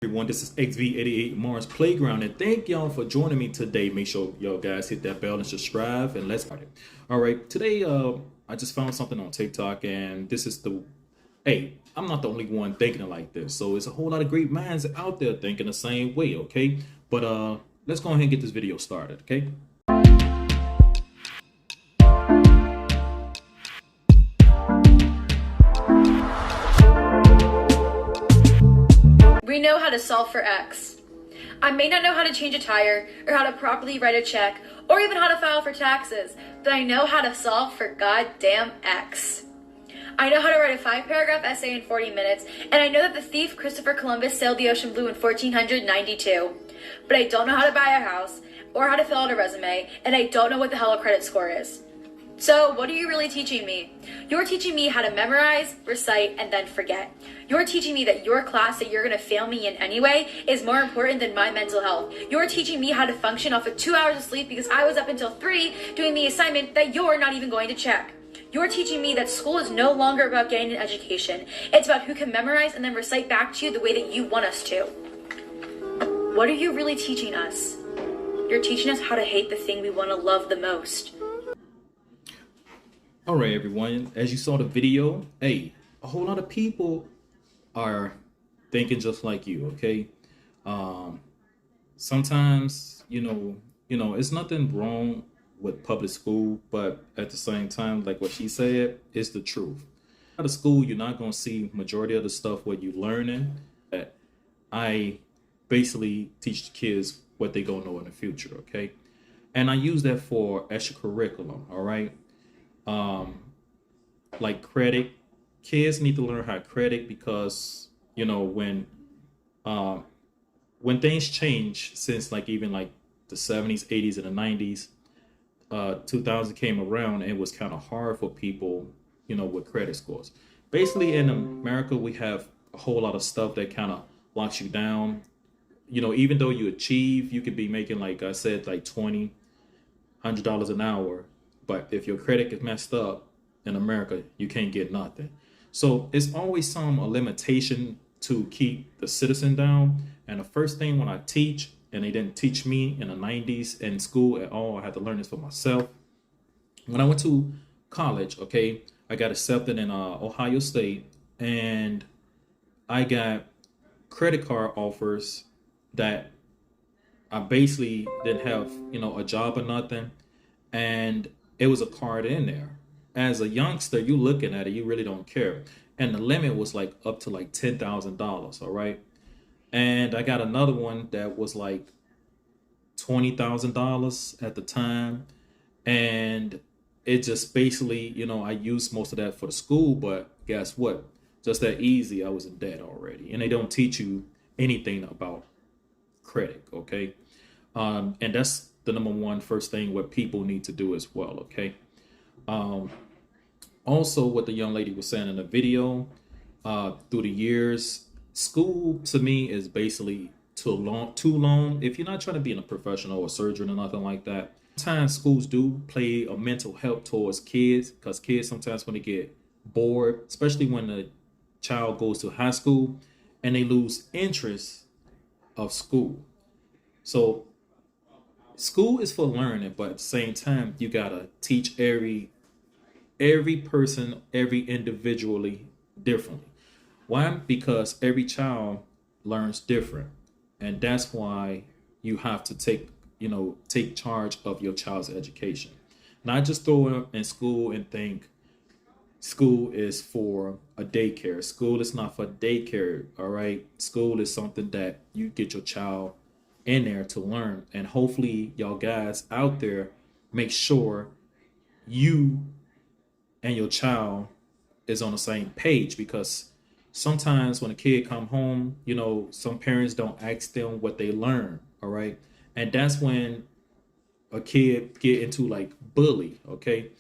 Everyone, this is XV88 Mars Playground, and thank y'all for joining me today. Make sure y'all guys hit that bell and subscribe, and let's start it. All right, today I just found something on TikTok, and this is I'm not the only one thinking it like this, so it's a whole lot of great minds out there thinking the same way. Okay, but let's go ahead and get this video started. Okay. We know how to solve for X. I may not know how to change a tire, or how to properly write a check, or even how to file for taxes, but I know how to solve for goddamn X. I know how to write a 5-paragraph essay in 40 minutes, and I know that the thief Christopher Columbus sailed the ocean blue in 1492. But I don't know how to buy a house, or how to fill out a resume, and I don't know what the hell a credit score is. So, what are you really teaching me? You're teaching me how to memorize, recite, and then forget. You're teaching me that your class that you're going to fail me in anyway is more important than my mental health. You're teaching me how to function off of 2 hours of sleep because I was up until 3 doing the assignment that you're not even going to check. You're teaching me that school is no longer about getting an education. It's about who can memorize and then recite back to you the way that you want us to. What are you really teaching us? You're teaching us how to hate the thing we want to love the most. All right, everyone. As you saw the video, a whole lot of people are thinking just like you. Okay. Sometimes, it's nothing wrong with public school, but at the same time, like what she said, it's the truth. Out of school, you're not going to see majority of the stuff what you're learning. I basically teach the kids what they're going to know in the future. Okay. And I use that for extracurriculum. All right. Like credit, kids need to learn how to credit because when things change since even the 70s, 80s, and the 90s, 2000 came around, and it was kind of hard for people with credit scores. Basically in America we have a whole lot of stuff that kind of locks you down. Even though you achieve, you could be making, like I said, like $100 an hour. But if your credit is messed up in America, you can't get nothing. So it's always a limitation to keep the citizen down. And the first thing when I teach, and they didn't teach me in the 90s in school at all, I had to learn this for myself. When I went to college, okay, I got accepted in Ohio State, and I got credit card offers that I basically didn't have, a job or nothing. And it was a card in there. As a youngster, you looking at it, you really don't care. And the limit was up to $10,000, all right? And I got another one that was $20,000 at the time. And it just basically, I used most of that for the school, but guess what? Just that easy, I was in debt already. And they don't teach you anything about credit, okay? And that's the number one first thing what people need to do as well. Okay. Also, what the young lady was saying in the video, through the years, school to me is basically too long. If you're not trying to be a professional or surgeon or nothing like that, sometimes schools do play a mental help towards kids, because kids sometimes when they get bored, especially when the child goes to high school and they lose interest of school. So school is for learning, but at the same time, you gotta teach every person, every individually differently. Why? Because every child learns different, and that's why you have to take charge of your child's education. Not just throw them in school and think school is for a daycare. School is not for daycare. All right, school is something that you get your child in there to learn, and hopefully y'all guys out there make sure you and your child is on the same page, because sometimes when a kid come home, some parents don't ask them what they learn, all right? And that's when a kid get into bully. Okay.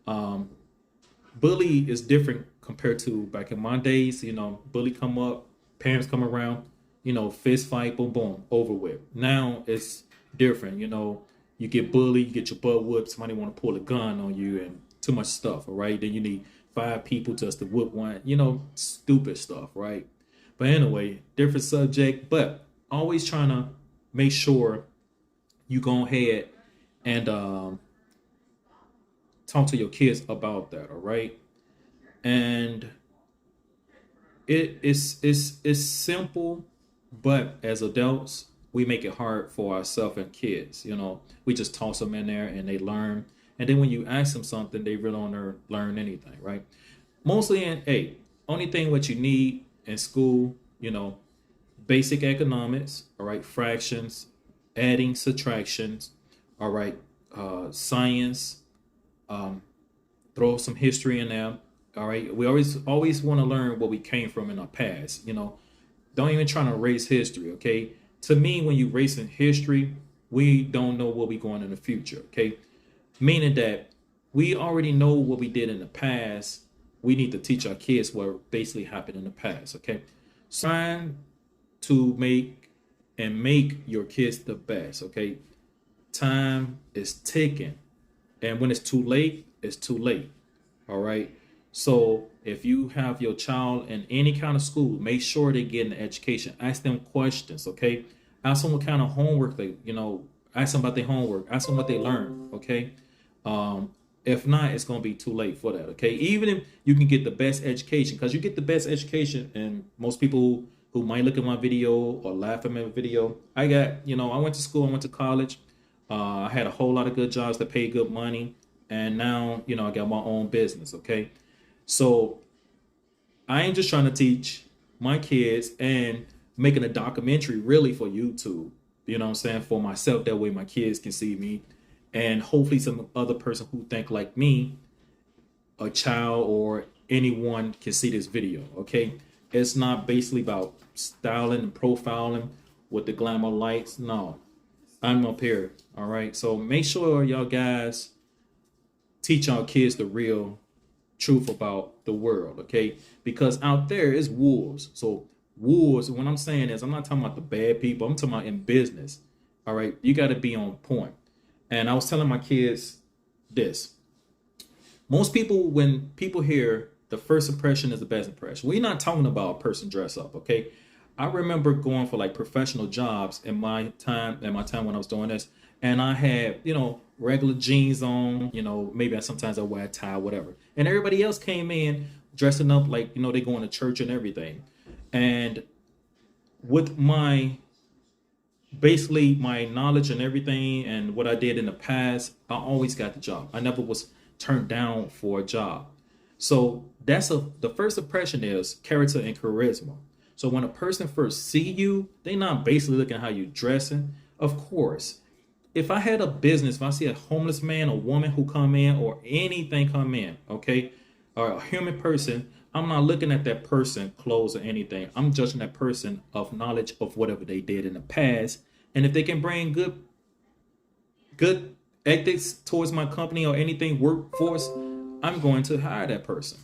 Bully is different compared to back in my days. Bully come up, parents come around, fist fight, boom, boom, over with. Now it's different. You get bullied, you get your butt whooped, somebody want to pull a gun on you, and too much stuff, all right? Then you need 5 people just to whoop one, stupid stuff, right? But anyway, different subject, but always trying to make sure you go ahead and talk to your kids about that. All right. And it's simple, but as adults, we make it hard for ourselves and kids. We just toss them in there and they learn. And then when you ask them something, they really don't learn anything, right? Mostly only thing what you need in school, basic economics, all right, fractions, adding, subtractions, all right, science, throw some history in there. All right, we always want to learn what we came from in our past. Don't even try to erase history. Okay, to me, when you erasing history, we don't know what we going in the future. Okay, meaning that we already know what we did in the past. We need to teach our kids what basically happened in the past. Okay, so trying to make your kids the best. Okay, time is ticking, and when it's too late, it's too late. All right. So if you have your child in any kind of school, make sure they get an education. Ask them questions, okay? Ask them what kind of homework ask them about their homework. Ask them what they learn, okay? If not, it's going to be too late for that, okay? Even if you can get the best education, because you get the best education, and most people who might look at my video or laugh at my video, I went to school, I went to college. I had a whole lot of good jobs that pay good money. And now, I got my own business, okay? So I ain't just trying to teach my kids and making a documentary really for YouTube, you know what I'm saying, for myself. That way my kids can see me and hopefully some other person who think like me, a child or anyone can see this video, okay? It's not basically about styling and profiling with the glamour lights. No, I'm up here, all right? So make sure y'all guys teach our kids the real truth about the world, okay? Because out there is wolves. So wolves, what I'm saying is, I'm not talking about the bad people. I'm talking about in business, all right? You got to be on point. And I was telling my kids this. Most people, when people hear the first impression is the best impression, we're not talking about a person dress up, okay? I remember going for like professional jobs in my time when I was doing this. And I had, regular jeans on, maybe sometimes I wear a tie, whatever. And everybody else came in dressing up like, they going to church and everything. And with basically my knowledge and everything and what I did in the past, I always got the job. I never was turned down for a job. So the first impression is character and charisma. So when a person first see you, they not basically looking at how you dressing. Of course, if I had a business, if I see a homeless man or woman who come in or anything come in, okay, or a human person, I'm not looking at that person clothes or anything. I'm judging that person of knowledge of whatever they did in the past. And if they can bring good ethics towards my company or anything workforce, I'm going to hire that person.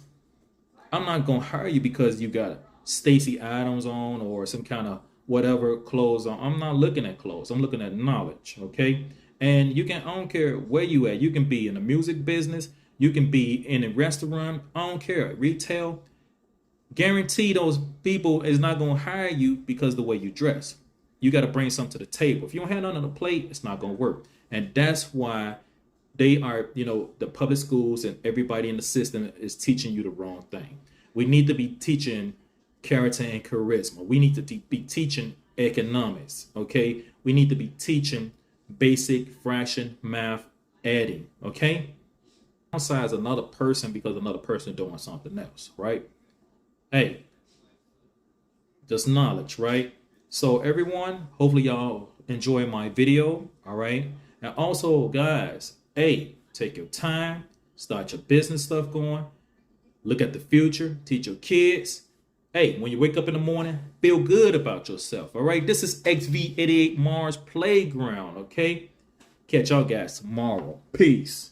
I'm not going to hire you because you got Stacey Adams on or some kind of whatever clothes on. I'm not looking at clothes. I'm looking at knowledge, okay? And I don't care where you at. You can be in the music business. You can be in a restaurant. I don't care. Retail. Guarantee those people is not going to hire you because of the way you dress. You got to bring something to the table. If you don't have nothing on the plate, it's not going to work. And that's why they are, the public schools and everybody in the system is teaching you the wrong thing. We need to be teaching character and charisma. We need to be teaching economics, okay? We need to be teaching basic fraction, math, adding, okay? Downsize another person because another person doing something else, right? Hey, just knowledge, right? So everyone, hopefully y'all enjoy my video, all right? And also, guys, hey, take your time, start your business stuff going, look at the future, teach your kids. Hey, when you wake up in the morning, feel good about yourself, all right? This is XV88 Mars Playground, okay? Catch y'all guys tomorrow. Peace.